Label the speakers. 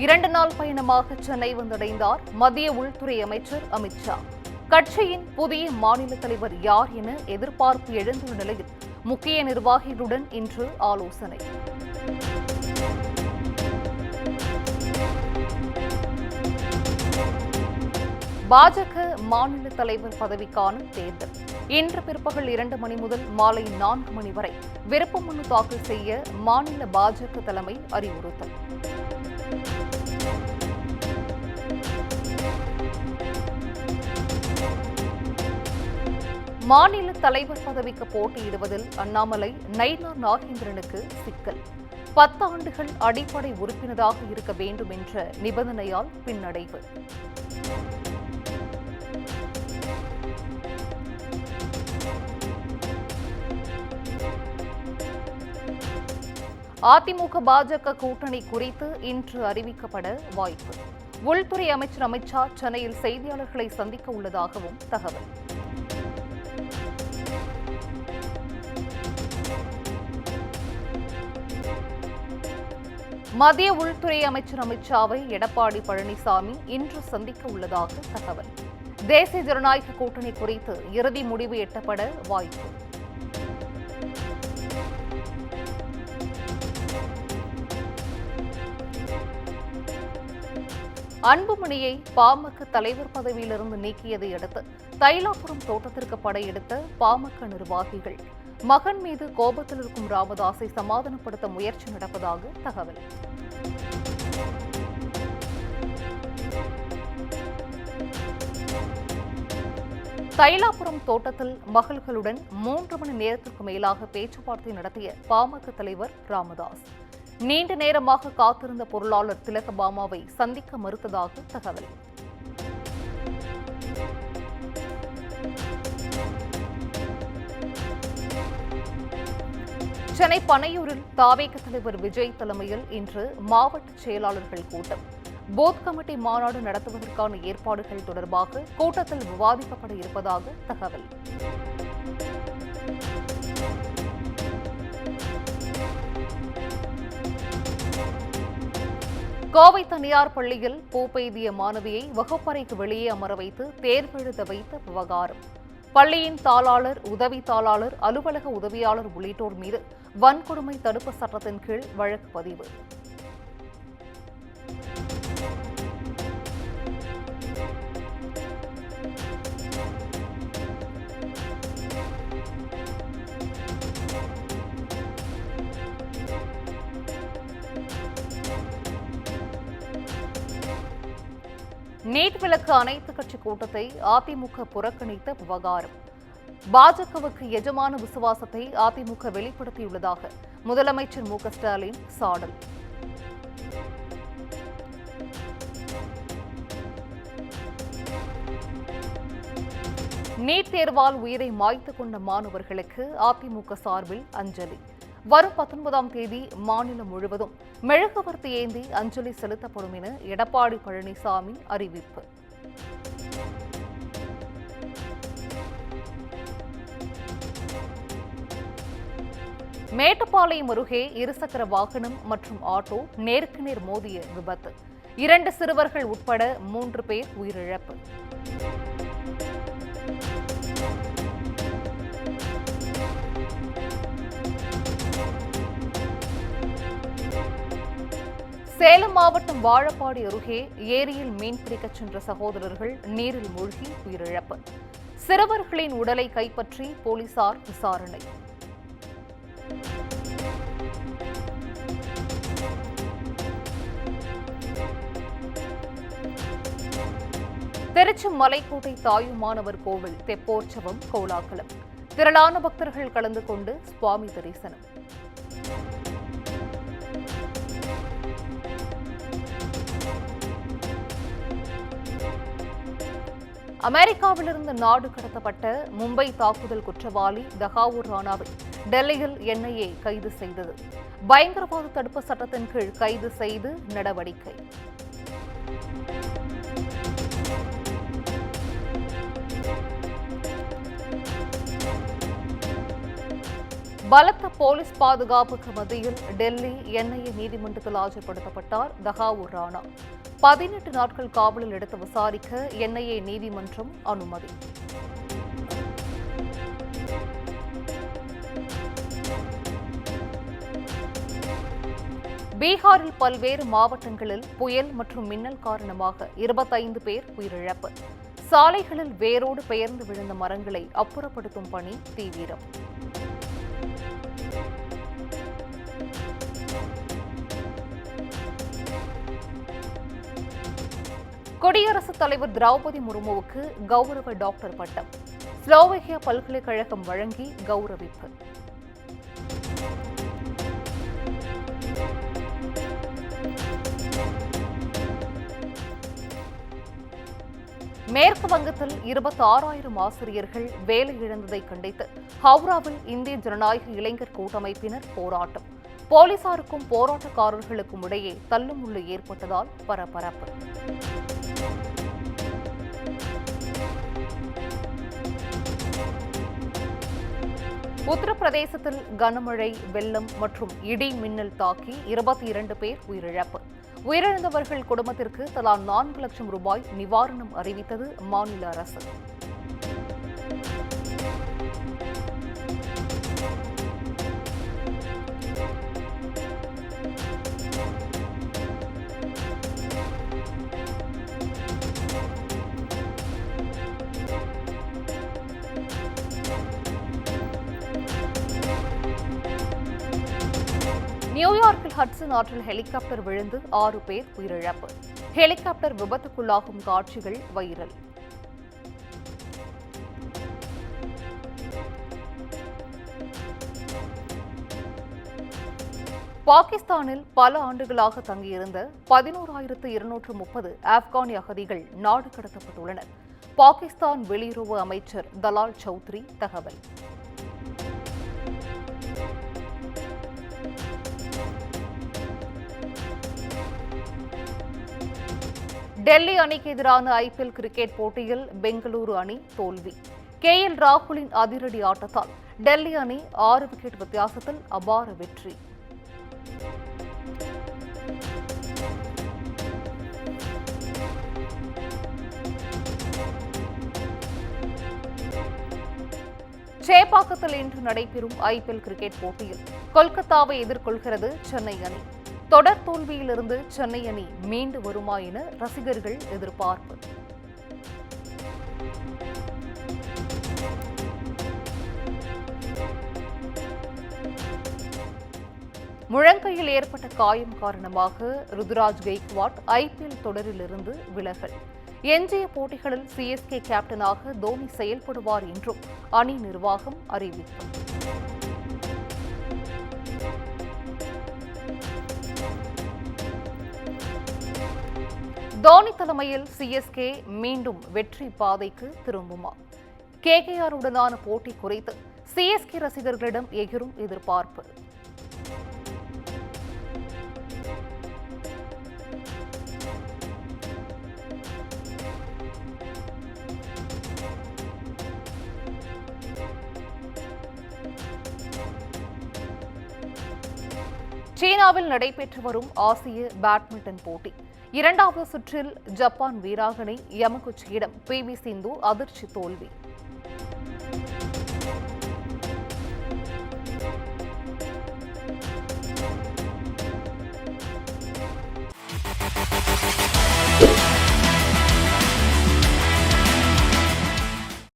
Speaker 1: 2 நாள் பயணமாக சென்னை வந்தடைந்தார் மத்திய உள்துறை அமைச்சர் அமித் ஷா. கட்சியின் புதிய மாநில தலைவர் யார் என எதிர்பார்ப்பு எழுந்துள்ள நிலையில் முக்கிய நிர்வாகிகளுடன் இன்று ஆலோசனை. பாஜக மாநில தலைவர் பதவிக்கான தேர்தல் இன்று பிற்பகல் 2 மணி முதல் மாலை 4 மணி வரை விருப்பமனு தாக்கல் செய்ய மாநில பாஜக தலைமை அறிவுறுத்தல். மாநில தலைவர் பதவிக்கு போட்டியிடுவதில் அண்ணாமலை நயினார் நாகேந்திரனுக்கு சிக்கல். 10 ஆண்டுகள் அடிப்படை உறுப்பினராக இருக்க வேண்டும் என்ற நிபந்தனையால் பின்னடைவு. அதிமுக பாஜக கூட்டணி குறித்து இன்று அறிவிக்கப்பட வாய்ப்பு. உள்துறை அமைச்சர் அமித் ஷா சென்னையில் செய்தியாளர்களை சந்திக்க உள்ளதாகவும் தகவல். மத்திய உள்துறை அமைச்சர் அமித் ஷாவை எடப்பாடி பழனிசாமி இன்று சந்திக்க உள்ளதாக தகவல். தேசிய ஜனநாயக கூட்டணி குறித்து இறுதி முடிவு எட்டப்பட வாய்ப்பு. அன்புமணியை பாமக தலைவர் பதவியிலிருந்து நீக்கியதை அடுத்து தைலாபுரம் தோட்டத்திற்கு படையெடுத்த பாமக நிர்வாகிகள் மகன் மீது கோபத்தில் இருக்கும் ராமதாஸை சமாதானப்படுத்த முயற்சி நடப்பதாக தகவல். தைலாபுரம் தோட்டத்தில் மகள்களுடன் 3 மணி நேரத்திற்கு மேலாக பேச்சுவார்த்தை நடத்திய பாமக தலைவர் ராமதாஸ் நீண்ட நேரமாக காத்திருந்த பொருளாளர் திலகபாமாவை சந்திக்க மறுத்ததாக தகவல். சென்னை பனையூரில் தாவேக தலைவர் விஜய் தலைமையில் இன்று மாவட்ட செயலாளர்கள் கூட்டம். பூத் கமிட்டி மாநாடு நடத்துவதற்கான ஏற்பாடுகள் தொடர்பாக கூட்டத்தில் விவாதிக்கப்பட இருப்பதாக தகவல். கோவை தனியார் பள்ளியில் பூ பெய்திய மாணவியை வகுப்பறைக்கு வெளியே அமர வைத்து தேர்வெழுத வைத்த விவகாரம். பள்ளியின் தாளாளர், உதவி தாளாளர், அலுவலக உதவியாளர் உள்ளிட்டோர் மீது வன்கொடுமை தடுப்பு சட்டத்தின் கீழ் வழக்கு பதிவு. நீட் விலக்கு அனைத்து கட்சி கூட்டத்தை அதிமுக புறக்கணித்த விவகாரம். பாஜகவுக்கு எஜமான விசுவாசத்தை அதிமுக வெளிப்படுத்தியுள்ளதாக முதலமைச்சர் மு க ஸ்டாலின் சாடல். நீட் தேர்வால் உயிரை மாய்த்துக் கொண்ட மாணவர்களுக்கு அதிமுக சார்பில் அஞ்சலி. வரும் 19ஆம் தேதி மாநிலம் முழுவதும் மெழுகுவர்த்தி ஏந்தி அஞ்சலி செலுத்தப்படும் என எடப்பாடி பழனிசாமி அறிவிப்பு. மேட்டுப்பாளையம் அருகே இருசக்கர வாகனம் மற்றும் ஆட்டோ நேருக்கு நேர் மோதிய விபத்து. 2 சிறுவர்கள் உட்பட 3 பேர் உயிரிழப்பு. சேலம் மாவட்டம் வாழப்பாடி அருகே ஏரியில் மீன்பிடிக்கச் சென்ற சகோதரர்கள் நீரில் மூழ்கி உயிரிழப்பு. சிறுவர்களின் உடலை கைப்பற்றி போலீசார் விசாரணை. திருச்சி மலைக்கோட்டை தாயுமானவர் கோவில் தெப்போற்சவம் கோலாகலம். திரளான பக்தர்கள் கலந்து கொண்டு சுவாமி தரிசனம். அமெரிக்காவிலிருந்து நாடு கடத்தப்பட்ட மும்பை தாக்குதல் குற்றவாளி தஹாவூர் ராணாவை டெல்லியில் என்ஐஏ கைது செய்தது. பயங்கரவாத தடுப்பு சட்டத்தின் கீழ் கைது செய்து நடவடிக்கை. பலத்த போலீஸ் பாதுகாப்புக்கு மத்தியில் டெல்லி என்ஐஏ நீதிமன்றத்தில் ஆஜர்படுத்தப்பட்டார் தஹாவூர் ராணா. 18 நாட்கள் காவலில் எடுத்து விசாரிக்க என்ஐஏ நீதிமன்றம் அனுமதி. பீகாரில் பல்வேறு மாவட்டங்களில் புயல் மற்றும் மின்னல் காரணமாக 25 பேர் உயிரிழப்பு. சாலைகளில் வேரோடு பெயர்ந்து விழுந்த மரங்களை அப்புறப்படுத்தும் பணி தீவிரம். குடியரசுத் தலைவர் திரௌபதி முர்முவுக்கு கௌரவ டாக்டர் பட்டம். ஸ்லோவேகியா பல்கலைக்கழகம் வழங்கி கௌரவிப்பு. மேற்கு வங்கத்தில் 26,000 ஆசிரியர்கள் வேலை இழந்ததை கண்டித்து ஹவுராவில் இந்திய ஜனநாயக இளைஞர் கூட்டமைப்பினர் போராட்டம். போலீசாருக்கும் போராட்டக்காரர்களுக்கும் இடையே தள்ளுமுள்ளு ஏற்பட்டதால் பரபரப்பு. உத்தரப்பிரதேசத்தில் கனமழை, வெள்ளம் மற்றும் இடி மின்னல் தாக்கி 22 பேர் உயிரிழப்பு. உயிரிழந்தவர்கள் குடும்பத்திற்கு தலா 4 லட்சம் ரூபாய் நிவாரணம் அறிவித்தது மாநில அரசு. நியூயார்க்கில் ஹட்சன் ஆற்றில் ஹெலிகாப்டர் விழுந்து 6 பேர் உயிரிழப்பு. ஹெலிகாப்டர் விபத்துக்குள்ளாகும் காட்சிகள் வைரல். பாகிஸ்தானில் பல ஆண்டுகளாக தங்கியிருந்த 11,230 ஆப்கானி அகதிகள் நாடு கடத்தப்பட்டுள்ளனர். பாகிஸ்தான் வெளியுறவு அமைச்சர் தலால் சௌத்ரி தகவல். டெல்லி அணிக்கு எதிரான ஐபிஎல் கிரிக்கெட் போட்டியில் பெங்களூரு அணி தோல்வி. கேஎல் ராகுலின் அதிரடி ஆட்டத்தால் டெல்லி அணி 6 விக்கெட் வித்தியாசத்தில் அபார வெற்றி. சேப்பாக்கத்தில் இன்று நடைபெறும் ஐபிஎல் கிரிக்கெட் போட்டியில் கொல்கத்தாவை எதிர்கொள்கிறது சென்னை அணி. தொடர் தோல்வியிலிருந்து சென்னை அணி மீண்டு வருமா என ரசிகர்கள் எதிர்பார்ப்பு. முழங்கையில் ஏற்பட்ட காயம் காரணமாக ருதுராஜ் கெய்க்வாட் ஐபிஎல் தொடரிலிருந்து விலகல். எஞ்சிய போட்டிகளில் சிஎஸ்கே கேப்டனாக தோனி செயல்படுவார் என்றும் அணி நிர்வாகம் அறிவிப்பு. தோனி தலைமையில் சிஎஸ்கே மீண்டும் வெற்றி பாதைக்கு திரும்புமா? கேகேஆருடனான போட்டி குறித்து சிஎஸ்கே ரசிகர்களிடம் எகிரும் எதிர்பார்ப்பு. சீனாவில் நடைபெற்று வரும் ஆசிய பேட்மிண்டன் போட்டி 2வது சுற்றில் ஜப்பான் வீராங்கனை யமகுச்சியிடம் பி.வி. சிந்து அதிர்ச்சி தோல்வி.